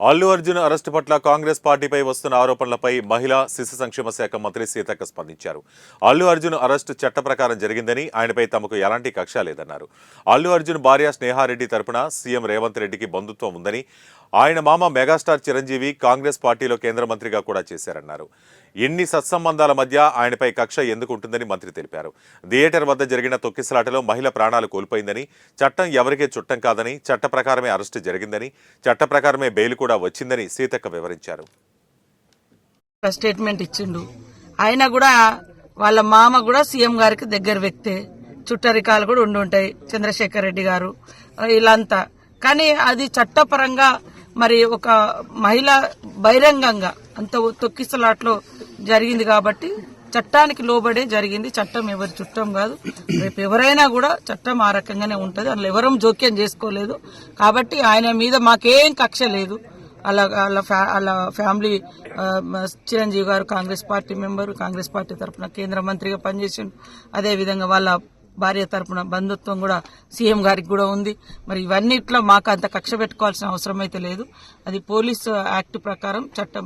Allu Arjun arrest పట్ల కాంగ్రెస్ పార్టీపై వస్తున్న ఆరోపణలపై మహిళా శిశు సంక్షేమ శాఖ మంత్రి సీతక్క స్పందించారు. అల్లు అర్జున్ అరెస్టు చట్ట ప్రకారం జరిగిందని, ఆయనపై తమకు ఎలాంటి కక్ష లేదన్నారు. అల్లు అర్జున్ భార్య స్నేహారెడ్డి తరపున సీఎం రేవంత్ రెడ్డికి బంధుత్వం ఉందని, ఆయన మామ మెగాస్టార్ చిరంజీవి కాంగ్రెస్ పార్టీలో కేంద్ర మంత్రిగా కూడా చేశారన్నారు. ఎన్ని సత్సంబంధాల మధ్య ఆయనపై కక్ష ఎందుకు ఉంటుందని మంత్రి తెలిపారు. థియేటర్ వద్ద జరిగిన తొక్కిసలాటలో మహిళ ప్రాణాలు కోల్పోయిందని, చట్టం ఎవరికే చుట్టం కాదని, చట్ట ప్రకారమే అరెస్టు జరిగిందని, చట్ట ప్రకారమే బెయిల్ కూడా వచ్చిందని సీతక్క వివరించారు. స్టేట్మెంట్ ఇచ్చిండు. ఆయన కూడా వాళ్ళ మామ కూడా సీఎం గారికి దగ్గర వ్యక్తే, చుట్టరికాలు కూడా ఉండుంటాయి, చంద్రశేఖర్ రెడ్డి గారు వీళ్ళంతా. కానీ అది చట్టపరంగా మరి ఒక మహిళ బహిరంగంగా అంత తొక్కిసలాట్లో జరిగింది కాబట్టి చట్టానికి లోబడే జరిగింది. చట్టం ఎవరి చుట్టం కాదు. రేపు ఎవరైనా కూడా చట్టం ఆ రకంగానే ఉంటుంది. అందులో ఎవరం జోక్యం చేసుకోలేదు. కాబట్టి ఆయన మీద మాకేం కక్ష లేదు. అలా ఫ్యామిలీ చిరంజీవి గారు Congress party member, Congress party తరఫున కేంద్ర మంత్రిగా పనిచేసిండు. అదేవిధంగా వాళ్ళ భార్య తరపున బంధుత్వం కూడా సీఎం గారికి కూడా ఉంది. మరి ఇవన్నిట్లో మాకు అంత కక్ష పెట్టుకోవాల్సిన అవసరం అయితే లేదు. అది పోలీసు యాక్ట్ ప్రకారం చట్టం.